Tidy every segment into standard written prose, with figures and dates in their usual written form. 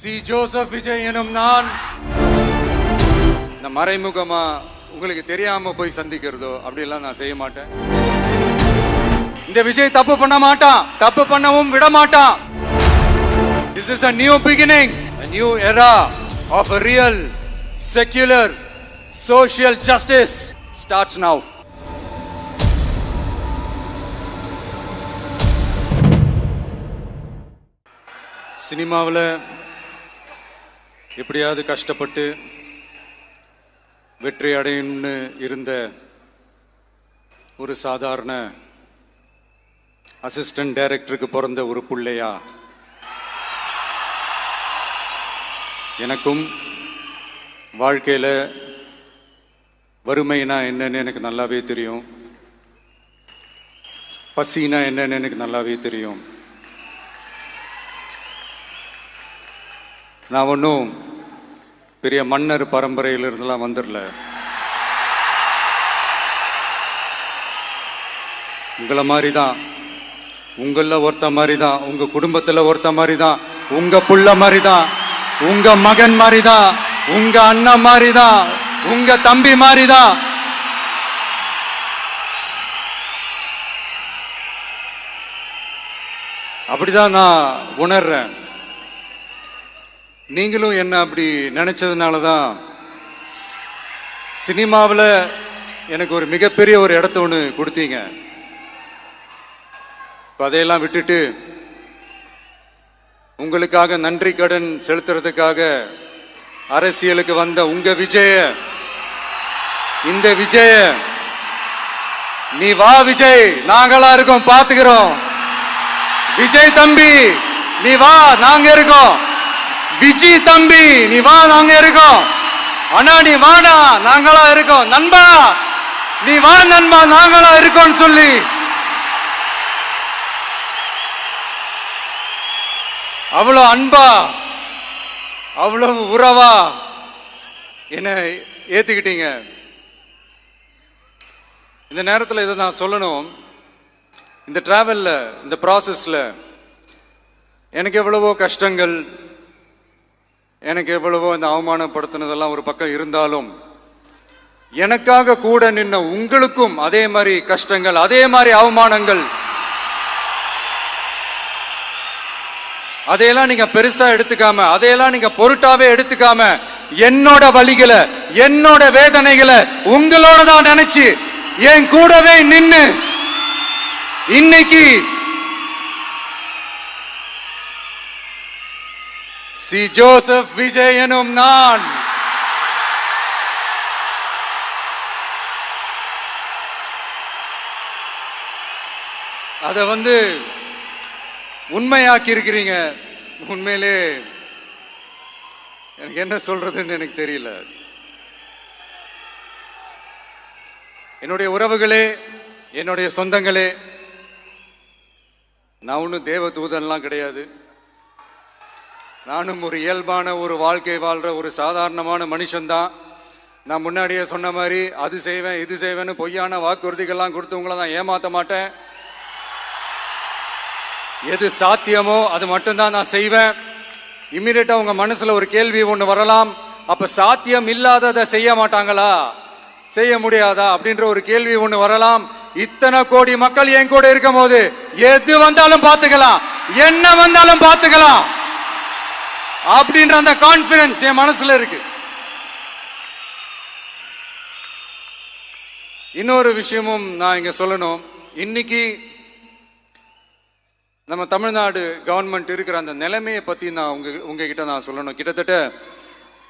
C Joseph Vijay எனும் நான் இந்த மறைமுகமா உங்களுக்கு தெரியாம போய் சந்திக்கிறதோ அப்படிலாம் நான் செய்ய மாட்டேன். இந்த விஜய் தப்பு பண்ண மாட்டான், தப்பு பண்ணவும் விட மாட்டான். This is a new beginning, a new era of a real secular social justice starts now. சினிமாவில் எப்படியாவது கஷ்டப்பட்டு வெற்றி அடையணும்னு இருந்த ஒரு சாதாரண அசிஸ்டன்ட் டைரக்டருக்கு பிறந்த ஒரு பிள்ளையா எனக்கும் வாழ்க்கையில் வறுமைனா என்னன்னு எனக்கு நல்லாவே தெரியும், பசினா என்னன்னு எனக்கு நல்லாவே தெரியும். நான் ஒன்றும் பெரிய மன்னர் பரம்பரையிலிருந்துலாம் வந்துடல. உங்களை மாதிரி தான், உங்களில் ஒருத்த மாதிரி தான், உங்க குடும்பத்தில் ஒருத்த மாதிரி தான், உங்க புள்ள மாதிரி தான், உங்க மகன் மாதிரி தான், உங்க அண்ணன் மாதிரி தான், உங்க தம்பி மாதிரி தான். அப்படிதான் நான் உணர்றேன். நீங்களும் என்ன அப்படி நினைச்சதுனால தான் சினிமாவில் எனக்கு ஒரு மிகப்பெரிய ஒரு இடத்த ஒன்று கொடுத்தீங்க. இப்போ அதையெல்லாம் விட்டுட்டு உங்களுக்காக நன்றி கடன் செலுத்துறதுக்காக அரசியலுக்கு வந்த உங்க விஜய, இந்த விஜய, நீ வா விஜய், நாங்களா இருக்கோம், பாத்துக்கிறோம். விஜய் தம்பி நீ வா, நாங்க இருக்கோம். விஜி தம்பி நீ வா, நாங்க இருக்கோம். அண்ணா நீ வாடா, நாங்களா இருக்கோம். நண்பா நீ வா நண்பா, நாங்களா இருக்கோம் சொல்லி அவ்வளவு அன்பா, அவ்வளவு உறவா என்ன ஏத்துக்கிட்டீங்க. இந்த நேரத்தில் இதை நான் சொல்லணும். இந்த டிராவல்ல, இந்த ப்ராசஸ்ல எனக்கு எவ்வளவோ கஷ்டங்கள், எனக்கு எவ்வளவோ இந்த அவமானப்படுத்தினதெல்லாம் ஒரு பக்கம் இருந்தாலும் எனக்காக கூட நின்ன உங்களுக்கும் அதே மாதிரி கஷ்டங்கள், அதே மாதிரி அவமானங்கள், அதையெல்லாம் நீங்க பெருசா எடுத்துக்காம, அதையெல்லாம் நீங்க பொருட்டாவே எடுத்துக்காம, என்னோட வலிகளை, என்னோட வேதனைகளை உங்களோட தான் நினைச்சு என் கூடவே நின்னு இன்னைக்கு சி ஜோசப் விஜய் எனும் நான் அத உண்மையாக்கி இருக்கிறீங்க. உண்மையிலே எனக்கு என்ன சொல்றதுன்னு எனக்கு தெரியல. என்னுடைய உறவுகளே, என்னுடைய சொந்தங்களே, நான் ஒன்றும் தேவ தூதன்லாம் கிடையாது. நானும் ஒரு இயல்பான ஒரு வாழ்க்கை வாழ்ற ஒரு சாதாரணமான மனுஷன்தான். நான் முன்னாடியே சொன்ன மாதிரி அது செய்வேன் இது செய்வேன்னு பொய்யான வாக்குறுதிகள்லாம் கொடுத்தவங்கள நான் ஏமாத்த மாட்டேன். எது சாத்தியமோ அது மட்டும்தான் நான் செய்வேன். இம்மிடியட்டா உங்க மனசுல ஒரு கேள்வி ஒண்ணு வரலாம், அப்ப சாத்தியம் இல்லாததை செய்ய மாட்டாங்களா, செய்ய முடியாதா அப்படின்ற ஒரு கேள்வி ஒண்ணு வரலாம். இத்தனை கோடி மக்கள் என் கூட இருக்கும் போது எது வந்தாலும் பார்த்துக்கலாம், என்ன வந்தாலும் பார்த்துக்கலாம் அப்படின்ற அந்த கான்பிடன்ஸ் என் மனசுல இருக்கு. இன்னொரு விஷயமும் நான் இங்க சொல்லணும். இன்னைக்கு நம்ம தமிழ்நாடு கவர்மெண்ட் இருக்கிற அந்த நிலைமையை பத்தி நான் உங்ககிட்ட நான் சொல்லணும். கிட்டத்தட்ட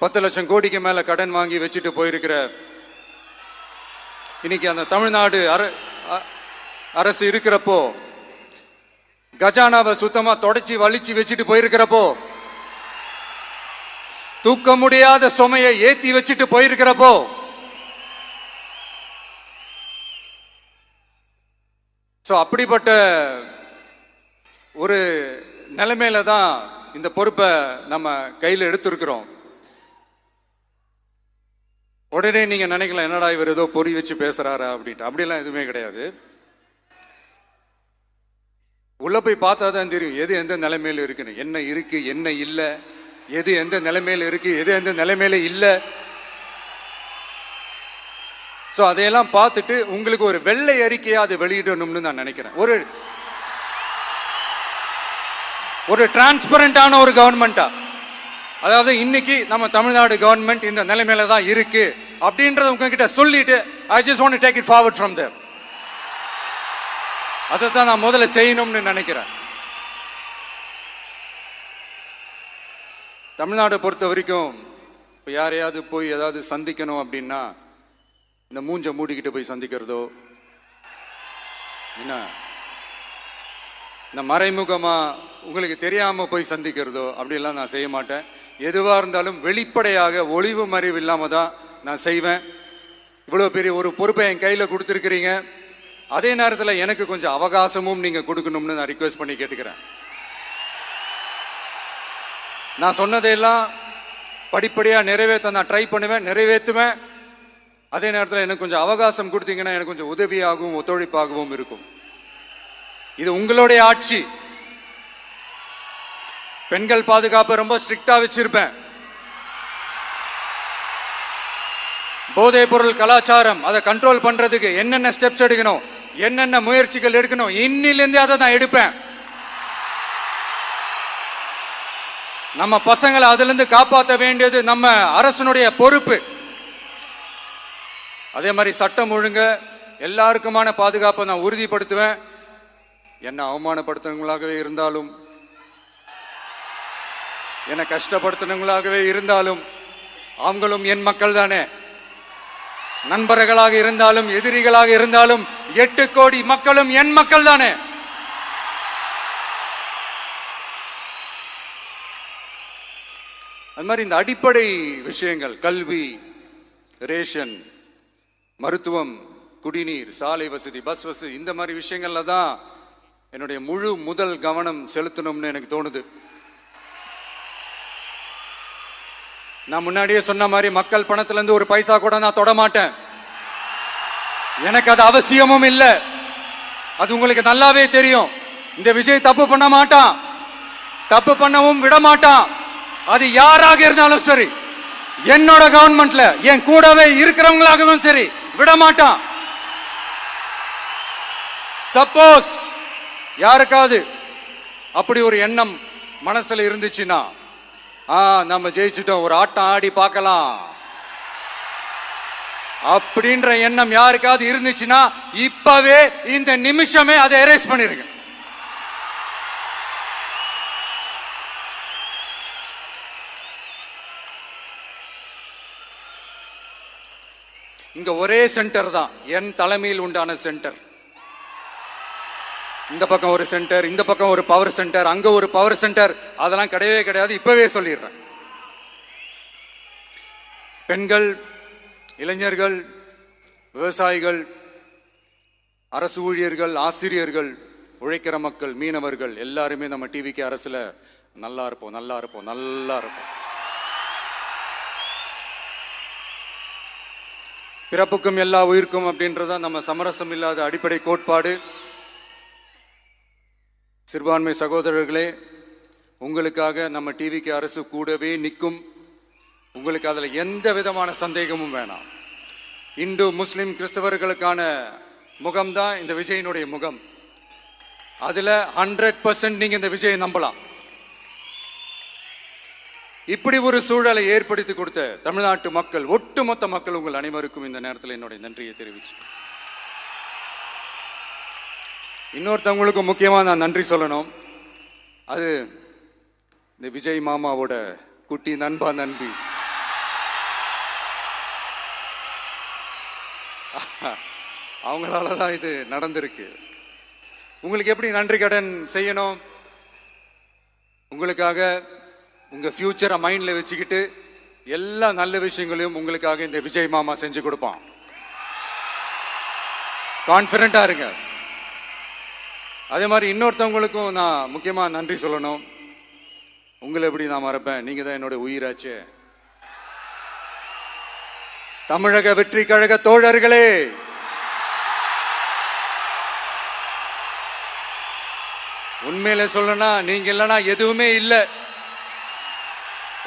10 லட்சம் கோடிக்கு மேல கடன் வாங்கி வச்சுட்டு போயிருக்கிற இன்னைக்கு அந்த தமிழ்நாடு அரசு இருக்கிறப்போ, கஜானாவை சுத்தமா தொடச்சி வலிச்சு வச்சுட்டு போயிருக்கிறப்போ, தூக்க முடியாத சுமையை ஏத்தி வச்சுட்டு போயிருக்கிறப்போ, அப்படிப்பட்ட ஒரு நிலைமையில தான் இந்த பொறுப்பை நம்ம கையில் எடுத்திருக்கிறோம். உடனே நீங்க நினைக்கலாம், என்னடா இவர் ஏதோ பொறி வச்சு பேசுறாரா அப்படின்ட்டு. அப்படிலாம் எதுவுமே கிடையாது. உள்ள போய் பார்த்தா தான் தெரியும் எது எந்த நிலைமையில இருக்குன்னு, என்ன இருக்கு என்ன இல்லை, எது எந்த நிலைமையில இருக்கு, எது எந்த நிலைமையில இல்ல. சோ அதையெல்லாம் பார்த்துட்டு உங்களுக்கு ஒரு வெள்ளை அறிக்கையா அதை வெளியிடணும்னு நான் நினைக்கிறேன். ஒரு டிரான்ஸ்பரண்டான ஒரு கவர்மெண்டா, அதாவது இன்னைக்கு நம்ம தமிழ்நாடு கவர்மெண்ட் இந்த நிலைமையில தான் இருக்கு அப்படின்றத உங்ககிட்ட சொல்லிட்டு I just want to take it forward from there. அதைத்தான் நான் முதல்ல செய்யணும்னு நினைக்கிறேன். தமிழ்நாடை பொறுத்த வரைக்கும் இப்போ யாரையாவது போய் ஏதாவது சந்திக்கணும் அப்படின்னா இந்த மூஞ்ச மூடிக்கிட்டு போய் சந்திக்கிறதோ, என்ன இந்த மறைமுகமா உங்களுக்கு தெரியாம போய் சந்திக்கிறதோ அப்படிலாம் நான் செய்ய மாட்டேன். எதுவா இருந்தாலும் வெளிப்படையாக ஒளிவு மறைவு இல்லாம தான் நான் செய்வேன். இவ்வளவு பெரிய ஒரு பொறுப்பை என் கையில கொடுத்துருக்கிறீங்க. அதே நேரத்தில் எனக்கு கொஞ்சம் அவகாசமும் நீங்க கொடுக்கணும்னு நான் ரிக்வெஸ்ட் பண்ணி கேட்டுக்கிறேன். நான் சொன்னதையெல்லாம் படிப்படியா நிறைவேற்ற நான் ட்ரை பண்ணுவேன், நிறைவேற்றுவேன். அதே நேரத்தில் எனக்கு கொஞ்சம் அவகாசம் கொடுத்தீங்கன்னா எனக்கு கொஞ்சம் உதவியாகவும் ஒத்துழைப்பாகவும் இருக்கும். இது உங்களுடைய ஆட்சி. பெண்கள் பாதுகாப்பை ரொம்ப ஸ்ட்ரிக்டா வச்சிருப்பேன். போதைப் பொருள் கலாச்சாரம் அதை கண்ட்ரோல் பண்றதுக்கு என்னென்ன ஸ்டெப்ஸ் எடுக்கணும், என்னென்ன முயற்சிகள் எடுக்கணும், இன்னிலிருந்து அதை நான் எடுப்பேன். நம்ம பசங்களை அதுல இருந்து காப்பாற்ற வேண்டியது நம்ம அரசனுடைய பொறுப்பு. அதே மாதிரி சட்டம் ஒழுங்கு எல்லாருக்குமான பாதுகாப்பை நான் உறுதிப்படுத்துவேன். என்ன அவமானப்படுத்துறவங்களாகவே இருந்தாலும், என்ன கஷ்டப்படுத்துறவங்களாகவே இருந்தாலும் அவங்களும் என் மக்கள் தானே. நண்பர்களாக இருந்தாலும் எதிரிகளாக இருந்தாலும் 8 கோடி மக்களும் என் மக்கள் தானே. அது மாதிரி இந்த அடிப்படை விஷயங்கள், கல்வி, ரேஷன், மருத்துவம், குடிநீர், சாலை வசதி, பஸ் வசதி, இந்த மாதிரி விஷயங்கள்ல தான் என்னுடைய முதல் கவனம் செலுத்தணும்னு எனக்கு தோணுது. நான் முன்னாடியே சொன்ன மாதிரி மக்கள் பணத்துல இருந்து ஒரு பைசா கூட நான் தொட மாட்டேன். எனக்கு அது அவசியமும் இல்லை. அது உங்களுக்கு நல்லாவே தெரியும். இந்த விஜய் தப்பு பண்ண மாட்டான், தப்பு பண்ணவும் விட மாட்டான். அது யாராக இருந்தாலும் சரி, என்னோட கவர்மெண்ட்ல என் கூடவே இருக்கிறவங்களாகவும் சரி விட மாட்டான். சப்போஸ் யாருக்காவது அப்படி ஒரு எண்ணம் மனசுல இருந்துச்சுன்னா, நம்ம ஜெயிச்சுட்டோம், ஒரு ஆட்டம் ஆடி பார்க்கலாம் அப்படின்ற எண்ணம் யாருக்காவது இருந்துச்சுன்னா இப்பவே இந்த நிமிஷமே அதை எரேஸ் பண்ணிருங்க. இங்க ஒரே சென்டர் தான், என் தலைமையில் உண்டான சென்டர். இந்த பக்கம் ஒரு சென்டர், இந்த பக்கம் ஒரு பவர் சென்டர், அங்க ஒரு பவர் சென்டர், அதெல்லாம் கிடையவே கிடையாது. இப்பவே சொல்லிடுறேன். பெண்கள், இளைஞர்கள், விவசாயிகள், அரசு ஊழியர்கள், ஆசிரியர்கள், உழைக்கிற மக்கள், மீனவர்கள் எல்லாருமே நம்ம டிவிக்கு அரசுல நல்லா இருப்போம், நல்லா இருப்போம், நல்லா இருப்போம். பிறப்புக்கும் எல்லா உயிர்க்கும் அப்படின்றத நம்ம சமரசம் இல்லாத அடிப்படை கோட்பாடு. சிறுபான்மை சகோதரர்களே, உங்களுக்காக நம்ம டிவிக்கு அரசு கூடவே நிற்கும். உங்களுக்கு அதுல எந்த விதமான சந்தேகமும் வேணாம். இந்து, முஸ்லிம், கிறிஸ்தவர்களுக்கான முகம்தான் இந்த விஜயனுடைய முகம். அதுல 100% நீங்க இந்த விஜயை நம்பலாம். இப்படி ஒரு சூழலை ஏற்படுத்தி கொடுத்த தமிழ்நாட்டு மக்கள், ஒட்டுமொத்த மக்கள், உங்கள் அனைவருக்கும் இந்த நேரத்தில் என்னுடைய நன்றியை தெரிவிச்சு, இன்னொருத்தவங்களுக்கு முக்கியமா நான் நன்றி சொல்லணும். அது இந்த விஜய் மாமாவோட குட்டி நண்பா, நண்பி. அவங்களாலதான் இது நடந்திருக்கு. உங்களுக்கு எப்படி நன்றி கடன் செய்யணும்? உங்களுக்காக உங்க ஃபியூச்சரை மைண்ட்ல வச்சுக்கிட்டு எல்லா நல்ல விஷயங்களையும் உங்களுக்காக இந்த விஜய் மாமா செஞ்சு கொடுப்பான். கான்பிடண்டா இருங்க. அதே மாதிரி இன்னொருத்தவங்களுக்கும் நான் முக்கியமா நன்றி சொல்லணும். உங்களை எப்படி நான் மறப்பேன்? நீங்க தான் என்னோட உயிராச்சு. தமிழக வெற்றி கழக தோழர்களே, உண்மையில சொல்லனா நீங்க இல்லைன்னா எதுவுமே இல்லை.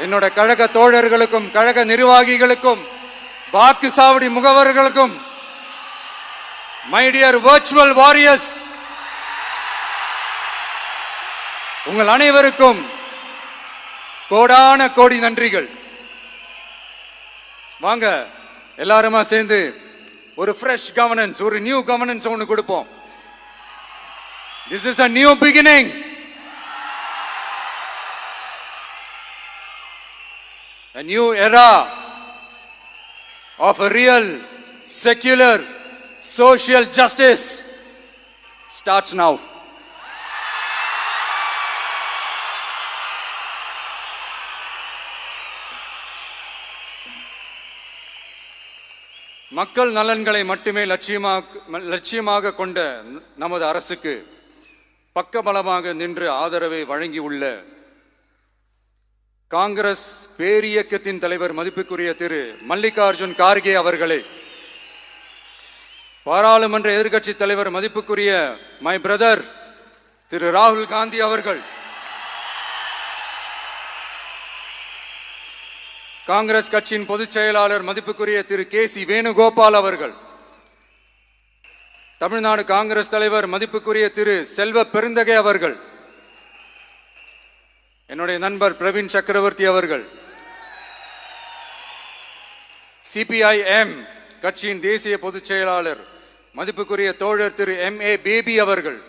என்னோட கழக தோழர்களுக்கும் கழக நிர்வாகிகளுக்கும் வாக்கு சாவடி முகவர்களுக்கும் மை டியர் வர்ச்சுவல் வாரியர்ஸ் உங்கள் அனைவருக்கும் கோடான கோடி நன்றிகள். வாங்க எல்லாருமா சேர்ந்து ஒரு ஃப்ரெஷ் கவர்னன்ஸ், ஒரு நியூ கவர்னன்ஸ் ஒன்று கொடுப்போம். This is a new beginning. A new era of a real secular social justice starts now. மக்கள் நலன்களை மட்டுமே லட்சியமாக கொண்ட நமது அரசுக்கு பக்கபலமாக நின்று ஆதரவை வழங்கியுள்ள காங்கிரஸ் பேரியக்கத்தின் தலைவர் மதிப்புக்குரிய திரு மல்லிகார்ஜுன் கார்கே அவர்களே, பாராளுமன்ற எதிர்க்கட்சி தலைவர் மதிப்புக்குரிய மை பிரதர் திரு ராகுல் காந்தி அவர்கள், காங்கிரஸ் கட்சியின் பொதுச் செயலாளர் மதிப்புக்குரிய திரு கே.சி. வேணுகோபால் அவர்கள், தமிழ்நாடு காங்கிரஸ் தலைவர் மதிப்புக்குரிய திரு செல்வ பெருந்தகை அவர்கள், என்னுடைய நண்பர் பிரவீன் சக்கரவர்த்தி அவர்கள், சிபிஐஎம் கட்சியின் தேசிய பொதுச் செயலாளர் மதிப்புக்குரிய தோழர் திரு M.A. பேபி அவர்கள்,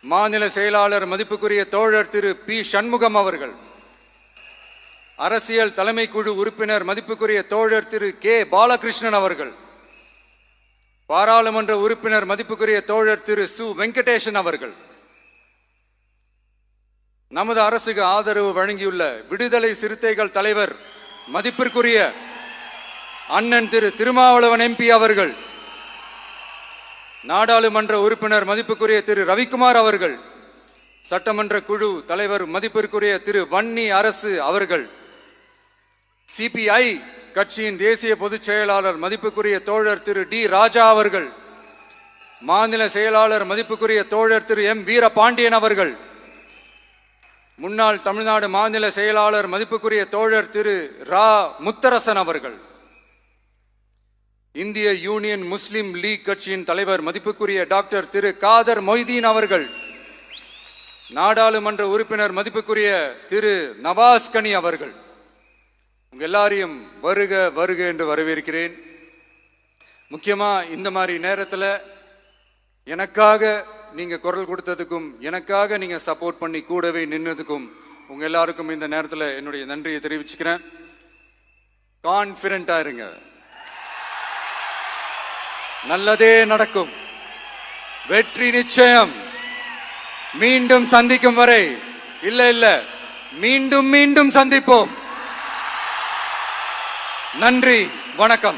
மாநில செயலாளர் மதிப்புக்குரிய தோழர் திரு பி. சண்முகம் அவர்கள், அரசியல் தலைமை குழு உறுப்பினர் மதிப்புக்குரிய தோழர் திரு கே. பாலகிருஷ்ணன் அவர்கள், பாராளுமன்ற உறுப்பினர் மதிப்புக்குரிய தோழர் திரு சு. வெங்கடேசன் அவர்கள், நமது அரசுக்கு ஆதரவு வழங்கியுள்ள விடுதலை சிறுத்தைகள் தலைவர் மதிப்பிற்குரிய அண்ணன் திரு திருமாவளவன் MP அவர்கள், நாடாளுமன்ற உறுப்பினர் மதிப்புக்குரிய திரு ரவிக்குமார் அவர்கள், சட்டமன்ற குழு தலைவர் மதிப்பிற்குரிய திரு வன்னி அரசு அவர்கள், சிபிஐ கட்சியின் தேசிய பொதுச் செயலாளர் மதிப்புக்குரிய தோழர் திரு டி. ராஜா அவர்கள், மாநில செயலாளர் மதிப்புக்குரிய தோழர் திரு M. வீரபாண்டியன் அவர்கள், முன்னாள் தமிழ்நாடு மாநில செயலாளர் மதிப்புக்குரிய தோழர் திரு ரா. முத்தரசன் அவர்கள், இந்திய யூனியன் முஸ்லிம் லீக் கட்சியின் தலைவர் மதிப்புக்குரிய டாக்டர் திரு காதர் மொய்தீன் அவர்கள், நாடாளுமன்ற உறுப்பினர் மதிப்புக்குரிய திரு நவாஸ் கனி அவர்கள், உங்க எல்லாரையும் வருக வருக என்று வரவேற்கிறேன். முக்கியமா இந்த மாதிரி நேரத்தில் எனக்காக நீங்க குரல் கொடுத்ததுக்கும் எனக்காக நீங்க சப்போர்ட் பண்ணி கூடவே நின்னதுக்கும் உங்க எல்லாருக்கும் இந்த நேரத்தில் என்னுடைய நன்றியை தெரிவிச்சுக்கிறேன். கான்பிடண்டா இருங்க, நல்லதே நடக்கும், வெற்றி நிச்சயம். மீண்டும் சந்திக்கும் வரை இல்ல மீண்டும் மீண்டும் சந்திப்போம். நன்றி, வணக்கம்.